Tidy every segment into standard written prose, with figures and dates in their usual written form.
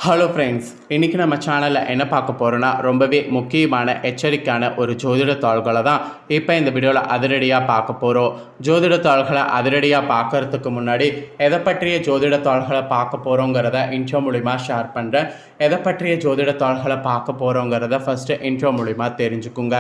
Hello friends, இன்றைக்கி நம்ம சேனலில் என்ன பார்க்க போகிறோன்னா ரொம்பவே முக்கியமான எச்சரிக்கையான ஒரு ஜோதிட தாள்களை தான் இப்போ இந்த வீடியோவில் அதிரடியாக பார்க்க போகிறோம். ஜோதிட தாள்களை அதிரடியாக பார்க்கறதுக்கு முன்னாடி எதை பற்றிய ஜோதிட தாள்களை பார்க்க போகிறோங்கிறத இன்ட்ரோ மூலிமா ஷேர் பண்ணுறேன். எதை பற்றிய ஜோதிட தாள்களை பார்க்க போகிறோங்கிறத ஃபஸ்ட்டு இன்ட்ரோ மூலிமா தெரிஞ்சுக்குங்க.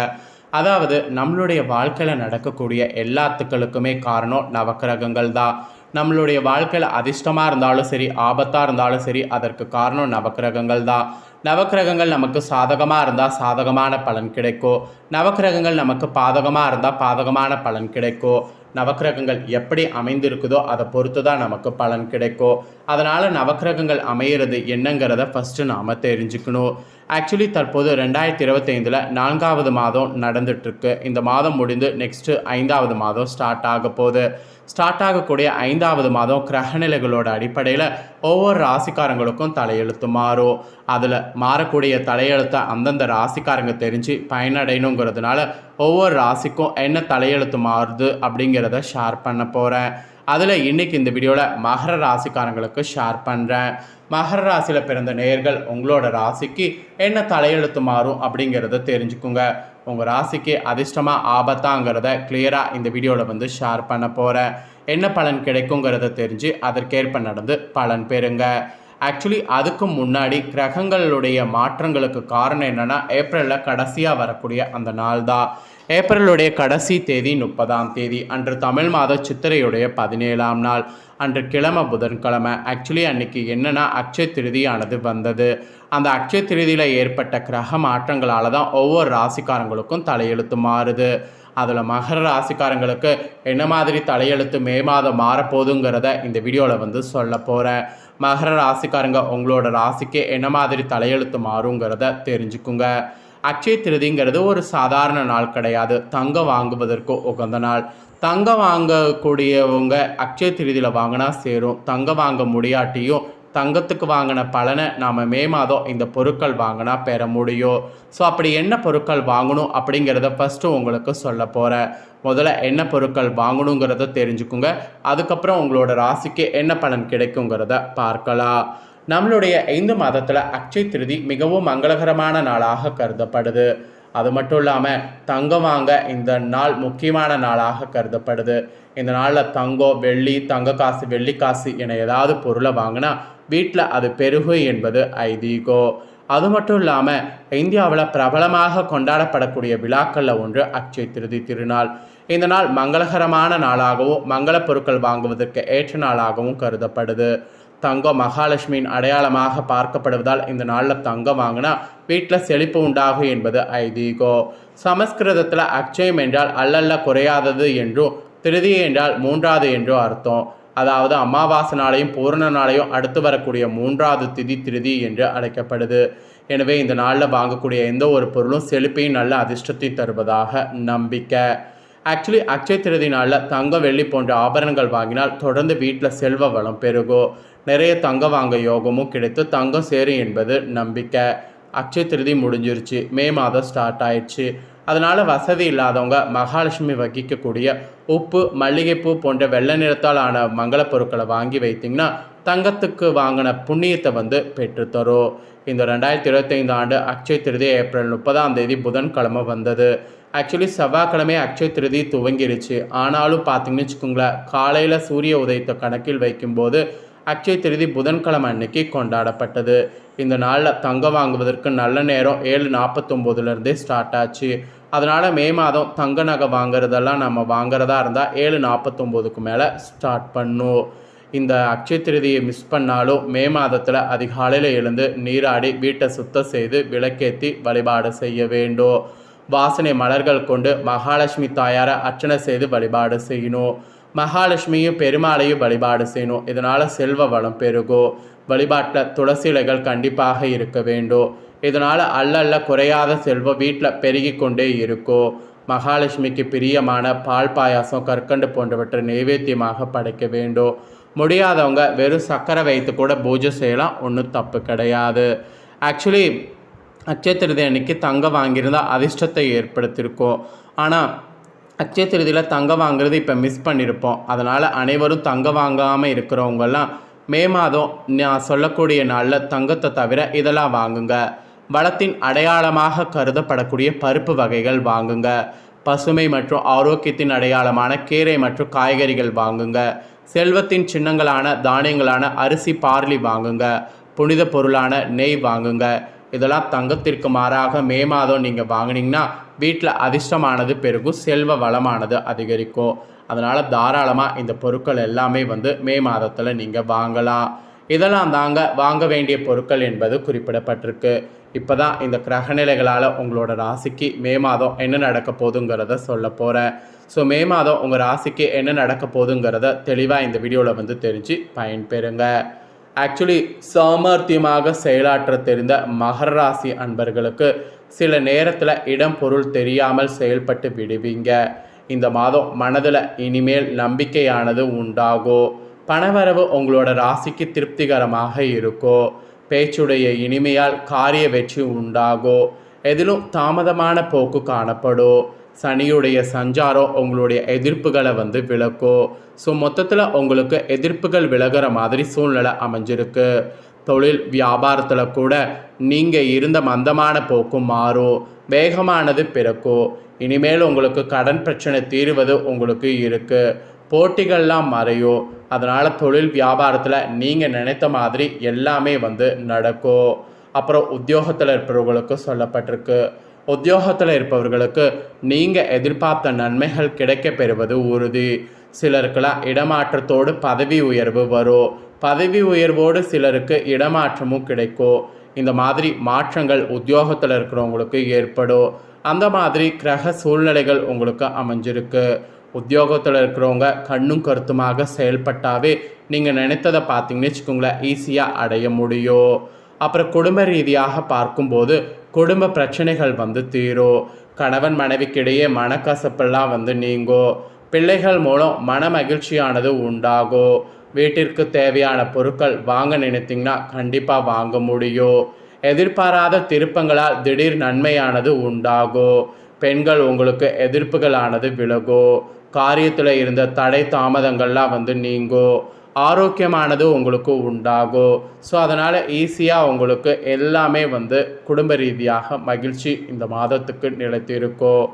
அதாவது நம்மளுடைய வாழ்க்கையில் நடக்கக்கூடிய எல்லாத்துக்களுக்குமே காரணம் நவக்கிரகங்கள் தான். நம்மளுடைய வாழ்க்கையில் அதிர்ஷ்டமாக இருந்தாலும் சரி, ஆபத்தாக இருந்தாலும் சரி, அதற்கு காரணம் நவக்கிரகங்கள் தான். நவக்கிரகங்கள் நமக்கு சாதகமாக இருந்தால் சாதகமான பலன் கிடைக்கும். நவக்கிரகங்கள் நமக்கு பாதகமாக இருந்தால் பாதகமான பலன் கிடைக்கும். நவக்கிரகங்கள் எப்படி அமைந்திருக்குதோ அதை பொறுத்து தான் நமக்கு பலன் கிடைக்கும். அதனால் நவக்கிரகங்கள் அமையிறது என்னங்கிறத ஃபஸ்ட்டு நாம் தெரிஞ்சுக்கணும். ஆக்சுவலி தற்போது 2025 4வது மாதம் நடந்துகிட்ருக்கு. இந்த மாதம் முடிந்து நெக்ஸ்ட்டு 5வது மாதம் ஸ்டார்ட் ஆக போகுது. ஸ்டார்ட் ஆகக்கூடிய 5வது மாதம் கிரகநிலைகளோட அடிப்படையில் ஒவ்வொரு ராசிக்காரங்களுக்கும் தலையெழுத்து மாறும். அதில் மாறக்கூடிய தலையெழுத்தை அந்தந்த ராசிக்காரங்க தெரிஞ்சு பயனடையணுங்கிறதுனால ஒவ்வொரு ராசிக்கும் என்ன தலையெழுத்து மாறுது அப்படிங்கிறத ஷேர் பண்ண போகிறேன். அதில் இன்றைக்கி இந்த வீடியோவில் மகர ராசிக்காரங்களுக்கு ஷேர் பண்ணுறேன். மகர ராசியில் பிறந்த நேயர்கள் உங்களோட ராசிக்கு என்ன தலையெழுத்து மாறும் அப்படிங்கிறத தெரிஞ்சுக்குங்க. உங்கள் ராசிக்கு அதிர்ஷ்டமாக ஆபத்தாங்கிறத கிளியராக இந்த வீடியோவில் ஷேர் பண்ண போகிறேன். என்ன பலன் கிடைக்குங்கிறத தெரிஞ்சு அதற்கேற்ப நடந்து பலன் பெறுங்க. ஆக்சுவலி அதுக்கு முன்னாடி கிரகங்களுடைய மாற்றங்களுக்கு காரணம் என்னென்னா, ஏப்ரலில் கடைசியாக வரக்கூடிய அந்த நாள் தான். ஏப்ரலுடைய கடைசி தேதி 30ஆம் தேதி அன்று தமிழ் மாத சித்திரையுடைய 17ஆம் நாள் அன்று கிழமை புதன்கிழமை. ஆக்சுவலி அன்றைக்கி என்னென்னா அக்ஷய திருதியானது வந்தது. அந்த அக்ஷய திருதியில் ஏற்பட்ட கிரக மாற்றங்களால் தான் ஒவ்வொரு ராசிக்காரங்களுக்கும் தலையெழுத்து மாறுது. அதில் மகர ராசிக்காரங்களுக்கு என்ன மாதிரி தலையெழுத்து மே மாதம் மாறப்போகுதுங்கிறத இந்த வீடியோவில் சொல்ல போகிறேன். மகர ராசிக்காரங்க உங்களோட ராசிக்கு என்ன மாதிரி தலையெழுத்து மாறுங்கிறத தெரிஞ்சுக்குங்க. அக்ஷய திருதிங்கிறது ஒரு சாதாரண நாள் கிடையாது. தங்கம் வாங்குவதற்கு உகந்த நாள். தங்கம் வாங்கக்கூடியவங்க அக்ஷய திருதியில் வாங்கினா சேரும். தங்கம் வாங்க முடியாட்டியும் தங்கத்துக்கு வாங்கின பலனை நாம் மே மாதம் இந்த பொருட்கள் வாங்கினா பெற முடியும். ஸோ அப்படி என்ன பொருட்கள் வாங்கணும் அப்படிங்கிறத ஃபஸ்ட்டு உங்களுக்கு சொல்ல போகிறேன். முதல்ல என்ன பொருட்கள் வாங்கணுங்கிறத தெரிஞ்சுக்குங்க. அதுக்கப்புறம் உங்களோட ராசிக்கு என்ன பலன் கிடைக்குங்கிறத பார்க்கலாம். நம்மளுடைய இந்து மதத்தில் அக்ஷய திருதி மிகவும் மங்களகரமான நாளாக கருதப்படுது. அது மட்டும் இல்லாமல் தங்கம் வாங்க இந்த நாள் முக்கியமான நாளாக கருதப்படுது. இந்த நாளில் தங்கம், வெள்ளி, தங்க காசு, வெள்ளி காசு என ஏதாவது பொருளை வாங்கினா வீட்டில் அது பெருகு என்பது ஐதீகம். அது மட்டும் இல்லாமல் இந்தியாவில் பிரபலமாக கொண்டாடப்படக்கூடிய விழாக்களில் ஒன்று அக்ஷய திருதி திருநாள். இந்த நாள் மங்களகரமான நாளாகவும் மங்கள பொருட்கள் வாங்குவதற்கு ஏற்ற நாளாகவும் கருதப்படுது. தங்கம் மகாலட்சுமியின் அடையாளமாக பார்க்கப்படுவதால் இந்த நாளில் தங்கம் வாங்கினா வீட்டில் செழிப்பு உண்டாகும் என்பது ஐதீகம். சமஸ்கிருதத்தில் அக்ஷயம் என்றால் அல்லல்ல குறையாதது என்றும், திருதி என்றால் 3வது என்றும் அர்த்தம். அதாவது அமாவாசை நாளையும் பூரண நாளையும் அடுத்து வரக்கூடிய 3வது திதி திருதி என்று அழைக்கப்படுது. எனவே இந்த நாளில் வாங்கக்கூடிய எந்த ஒரு பொருளும் செழிப்பையும் நல்ல அதிர்ஷ்டத்தை தருவதாக நம்பிக்கை. ஆக்சுவலி அக்ஷய திருதி நாளில் தங்கம், வெள்ளி போன்ற ஆபரணங்கள் வாங்கினால் தொடர்ந்து வீட்டில் செல்வ வளம் பெருகும். நிறைய தங்கம் வாங்க யோகமும் கிடைத்து தங்கம் சேரும் என்பது நம்பிக்கை. அக்ஷய திருதி முடிஞ்சிருச்சு. மே மாதம் ஸ்டார்ட் ஆயிடுச்சு. அதனால் வசதி இல்லாதவங்க மகாலட்சுமி வகிக்கக்கூடிய உப்பு, மல்லிகைப்பூ போன்ற வெள்ளை நிறத்தால் ஆன மங்கள பொருட்களை வாங்கி வைத்திங்கன்னா தங்கத்துக்கு வாங்கின புண்ணியத்தை பெற்றுத்தரும். இந்த 2025 ஆண்டு அக்ஷய திருதி ஏப்ரல் 30ஆம் தேதி புதன்கிழமை வந்தது. ஆக்சுவலி செவ்வாய்க்கிழமை அக்ஷய திருதி துவங்கிருச்சு. ஆனாலும் பார்த்தீங்கன்னு வச்சுக்கோங்களேன், காலையில் சூரிய உதயத்தை கணக்கில் வைக்கும்போது அக்ஷய திருதி புதன்கிழமை அன்னைக்கு கொண்டாடப்பட்டது. இந்த நாளில் தங்கம் வாங்குவதற்கு நல்ல நேரம் 7:49 ஸ்டார்ட் ஆச்சு. அதனால் மே மாதம் தங்க நகை வாங்குறதெல்லாம் நம்ம வாங்குறதா இருந்தால் 7:49க்கு மேலே ஸ்டார்ட் பண்ணும். இந்த அக்ஷய திருதியை மிஸ் பண்ணாலும் மே மாதத்தில் அதிகாலையில் எழுந்து நீராடி வீட்டை சுத்தம் செய்து விளக்கேற்றி வழிபாடு செய்ய வேண்டும். வாசனை மலர்கள் கொண்டு மகாலட்சுமி தாயாரை அர்ச்சனை செய்து வழிபாடு செய்யணும். மகாலட்சுமியும் பெருமாளையும் வழிபாடு செய்யணும். இதனால் செல்வ வளம் பெருகும். வழிபாட்டில் துளசி இலைகள் கண்டிப்பாக இருக்க வேண்டும். இதனால் அல்ல குறையாத செல்வம் வீட்டில் பெருகி கொண்டே இருக்கும். மகாலட்சுமிக்கு பிரியமான பால், பாயாசம், கற்கண்டு போன்றவற்றை நைவேத்தியமாக படைக்க வேண்டும். முடியாதவங்க வெறும் சர்க்கரை வைத்து கூட பூஜை செய்யலாம். ஒன்றும் தப்பு கிடையாது. ஆக்சுவலி அக்ஷய திருதி அன்னைக்கு தங்கம் வாங்கியிருந்தால் அதிர்ஷ்டத்தை ஏற்படுத்தியிருக்கோம். ஆனால் அக்ஷய திருதியில் தங்கம் வாங்குறது இப்போ மிஸ் பண்ணியிருப்போம். அதனால் அனைவரும் தங்கம் வாங்காமல் இருக்கிறவங்கெல்லாம் மே மாதம் நான் சொல்லக்கூடிய நாளில் தங்கத்தை தவிர இதெல்லாம் வாங்குங்க. வளத்தின் அடையாளமாக கருதப்படக்கூடிய பருப்பு வகைகள் வாங்குங்க. பசுமை மற்றும் ஆரோக்கியத்தின் அடையாளமான கீரை மற்றும் காய்கறிகள் வாங்குங்க. செல்வத்தின் சின்னங்களான தானியங்களான அரிசி பார்லி வாங்குங்க. புனித பொருளான நெய் வாங்குங்க. இதெல்லாம் தங்கத்திற்கு மாறாக மே மாதம் நீங்கள் வாங்கினீங்கன்னா வீட்டில் அதிர்ஷ்டமானது பெருகும், செல்வ வளமானது அதிகரிக்கும். அதனால் தாராளமாக இந்த பொருட்கள் எல்லாமே மே மாதத்தில் நீங்கள் வாங்கலாம். இதெல்லாம் தாங்க வாங்க வேண்டிய பொருட்கள் என்பது குறிப்பிடப்பட்டிருக்கு. இப்போ தான் இந்த கிரகநிலைகளால் உங்களோட ராசிக்கு மே மாதம் என்ன நடக்க போகுதுங்கிறத சொல்ல போகிறேன். ஸோ மே மாதம் உங்கள் ராசிக்கு என்ன நடக்க போகுதுங்கிறத தெளிவாக இந்த வீடியோவில் தெரிஞ்சு பயன்பெறுங்க. ஆக்சுவலி சாமர்த்தியமாக செயலாற்ற தெரிந்த மகர ராசி அன்பர்களுக்கு சில நேரத்தில் இடம் பொருள் தெரியாமல் செயல்பட்டு விடுவீங்க. இந்த மாதம் மனதில் இனிமேல் நம்பிக்கையானது உண்டாகும். பணவரவு உங்களோட ராசிக்கு திருப்திகரமாக இருக்கும். பேச்சுடைய இனிமையால் காரிய வெற்றி உண்டாகும். எதிலும் தாமதமான போக்கு காணப்படும். சனியுடைய சஞ்சாரம் உங்களுடைய எதிர்ப்புகளை விலக்கும். ஸோ மொத்தத்தில் உங்களுக்கு எதிர்ப்புகள் விலகிற மாதிரி சூழ்நிலை அமைஞ்சிருக்கு. தொழில் வியாபாரத்தில் கூட நீங்கள் இருந்த மந்தமான போக்கும் மாறும், வேகமானது பிறக்கும். இனிமேல் உங்களுக்கு கடன் பிரச்சனை தீருவது உங்களுக்கு இருக்குது. போட்டிகள்லாம் மறையும். அதனால் தொழில் வியாபாரத்தில் நீங்கள் நினைத்த மாதிரி எல்லாமே நடக்கும். அப்புறம் உத்தியோகத்தில் இருப்பவர்களுக்கு சொல்லப்பட்டிருக்கு. உத்தியோகத்தில் இருப்பவர்களுக்கு நீங்கள் எதிர்பார்த்த நன்மைகள் கிடைக்க பெறுவது உறுதி. சிலருக்கெல்லாம் இடமாற்றத்தோடு பதவி உயர்வு வரும். பதவி உயர்வோடு சிலருக்கு இடமாற்றமும் கிடைக்கும். இந்த மாதிரி மாற்றங்கள் உத்தியோகத்தில் இருக்கிறவங்களுக்கு ஏற்படும். அந்த மாதிரி கிரக சூழ்நிலைகள் உங்களுக்கு அமைஞ்சிருக்கு. உத்தியோகத்தில் இருக்கிறவங்க கண்ணும் கருத்துமாக செயல்பட்டாவே நீங்கள் நினைத்ததை பார்த்தீங்கன்னு வச்சுக்கோங்களேன், ஈஸியாக அடைய முடியும். அப்புறம் குடும்ப ரீதியாக பார்க்கும்போது குடும்ப பிரச்சனைகள் தீரும். கணவன் மனைவிக்கிடையே மனக்கசப்பெல்லாம் நீங்கும். பிள்ளைகள் மூலம் மன மகிழ்ச்சியானது உண்டாகும். வீட்டிற்கு தேவையான பொருட்கள் வாங்க நினைத்திங்கன்னா கண்டிப்பாக வாங்க முடியும். எதிர்பாராத திருப்பங்களால் திடீர் நன்மையானது உண்டாகும். பெண்கள் உங்களுக்கு எதிர்ப்புகளானது விலகும். காரியத்தில் இருந்த தடை தாமதங்கள்லாம் நீங்கும். ஆரோக்கியமானது உங்களுக்கு உண்டாகும். ஸோ அதனால் ஈஸியாக உங்களுக்கு எல்லாமே குடும்ப ரீதியாக மகிழ்ச்சி இந்த மாதத்துக்கு நிலைத்திருக்கும்.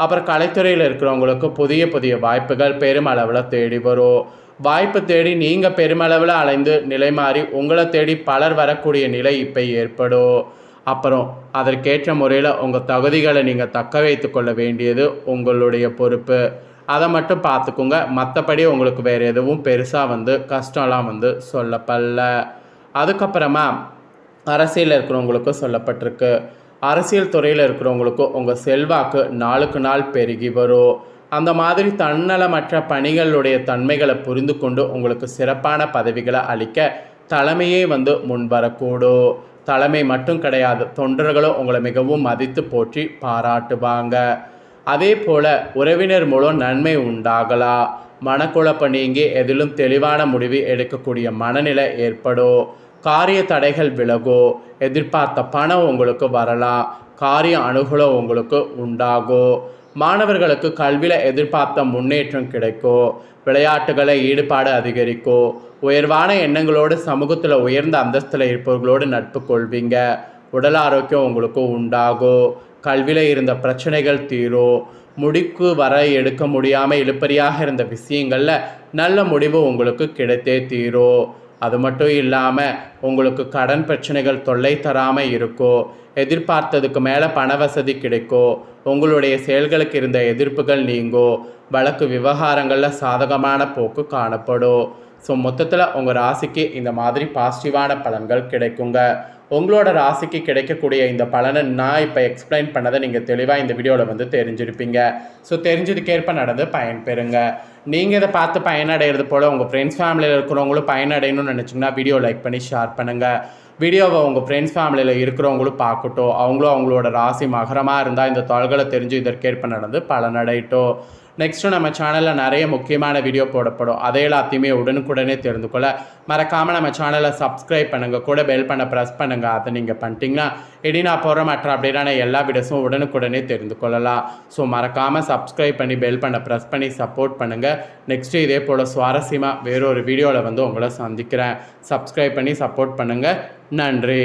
அப்புறம் கலைத்துறையில் இருக்கிறவங்களுக்கு புதிய புதிய வாய்ப்புகள் பெருமளவில் தேடி வரும். வாய்ப்பு தேடி நீங்கள் பெருமளவில் அலைந்து நிலை மாறி உங்களை தேடி பலர் வரக்கூடிய நிலை இப்போ ஏற்படும். அப்புறம் அதற்கேற்ற முறையில் உங்கள் தகுதிகளை நீங்கள் தக்க வைத்து கொள்ள வேண்டியது உங்களுடைய பொறுப்பு. அதை மட்டும் பார்த்துக்குங்க. மற்றபடி உங்களுக்கு வேறு எதுவும் பெருசாக கஷ்டம்லாம் சொல்லப்படல. அதுக்கப்புறமா அரசியலில் இருக்கிறவங்களுக்கு சொல்லப்பட்டிருக்கு. அரசியல் துறையில் இருக்கிறவங்களுக்கும் உங்கள் செல்வாக்கு நாளுக்கு நாள் பெருகி வரும். அந்த மாதிரி தன்னலமற்ற பணிகளுடைய தன்மைகளை புரிந்து கொண்டு உங்களுக்கு சிறப்பான பதவிகளை அளிக்க தலைமையே முன்வரக்கூடும். தலைமை மட்டும் கிடையாது, தொண்டர்களும் உங்களை மிகவும் மதித்து போற்றி பாராட்டுவாங்க. அதே போல் உறவினர் மூலம் நன்மை உண்டாகலாம். மனக்குழப்பம் நீங்கி எதிலும் தெளிவான முடிவு எடுக்கக்கூடிய மனநிலை ஏற்படும். காரிய தடைகள் விலகும். எதிர்பார்த்த பணம் உங்களுக்கு வரலாம். காரிய அனுகூலம் உங்களுக்கு உண்டாகும். மாணவர்களுக்கு கல்வியில் எதிர்பார்த்த முன்னேற்றம் கிடைக்கும். விளையாட்டுகளை ஈடுபாடு அதிகரிக்கும். உயர்வான எண்ணங்களோடு சமூகத்தில் உயர்ந்த அந்தஸ்தில் இருப்பவர்களோடு நட்பு கொள்வீங்க. உடல் ஆரோக்கியம் உங்களுக்கு உண்டாகும். கல்வியில் இருந்த பிரச்சனைகள் தீரும். முடிக்கு வர எடுக்க முடியாமல் இழுப்பறியாக இருந்த விஷயங்களில் நல்ல முடிவு உங்களுக்கு கிடைத்தே தீரும். அது மட்டும் இல்லாமல் உங்களுக்கு கடன் பிரச்சனைகள் தொல்லை தராமல் இருக்கும். எதிர்பார்த்ததுக்கு மேலே பண வசதி கிடைக்கும். உங்களுடைய செயல்களுக்கு இருந்த எதிர்ப்புகள் நீங்கும். வழக்கு விவகாரங்களில் சாதகமான போக்கு காணப்படும். ஸோ மொத்தத்தில் உங்கள் ராசிக்கு இந்த மாதிரி பாசிட்டிவான பலன்கள் கிடைக்குங்க. உங்களோட ராசிக்கு கிடைக்கக்கூடிய இந்த பலனை நான் இப்போ எக்ஸ்பிளைன் பண்ணதை நீங்கள் தெளிவாக இந்த வீடியோவில் தெரிஞ்சிருப்பீங்க. ஸோ தெரிஞ்சதுக்கேற்ப நடந்து பயன்பெறுங்க. நீங்கள் இதை பார்த்து பயனடைகிறது போல் உங்கள் ஃப்ரெண்ட்ஸ் ஃபேமிலியில் இருக்கிறவங்களும் பயனடையணும்னு நினச்சிங்கன்னா வீடியோ லைக் பண்ணி ஷேர் பண்ணுங்கள். வீடியோவை உங்கள் ஃப்ரெண்ட்ஸ் ஃபேமிலியில் இருக்கிறவங்களும் பார்க்கட்டும். அவங்களும் அவங்களோட ராசி மகரமாக இருந்தால் இந்த தாள்களை தெரிஞ்சு இதற்கேற்ப நடந்து பலனடையட்டும். நெக்ஸ்ட்டு நம்ம சேனலில் நிறைய முக்கியமான வீடியோ போடப்படும். அதை எல்லாத்தையுமே உடனுக்குடனே தெரிந்து கொள்ள மறக்காமல் நம்ம சேனலை சப்ஸ்கிரைப் பண்ணுங்கள், கூட பெல் பண்ண ப்ரெஸ் பண்ணுங்கள். அதை நீங்கள் பண்ணிட்டீங்கன்னா இனி நான் போகிற மற்ற அப்டேட்டான எல்லா வீடியோஸும் உடனுக்குடனே தெரிந்து கொள்ளலாம். ஸோ மறக்காமல் சப்ஸ்கிரைப் பண்ணி பெல் பண்ண ப்ரெஸ் பண்ணி சப்போர்ட் பண்ணுங்கள். நெக்ஸ்ட்டு இதே போல் சுவாரஸ்யமாக வேறொரு வீடியோவில் உங்களை சந்திக்கிறேன். சப்ஸ்கிரைப் பண்ணி சப்போர்ட் பண்ணுங்கள். நன்றி.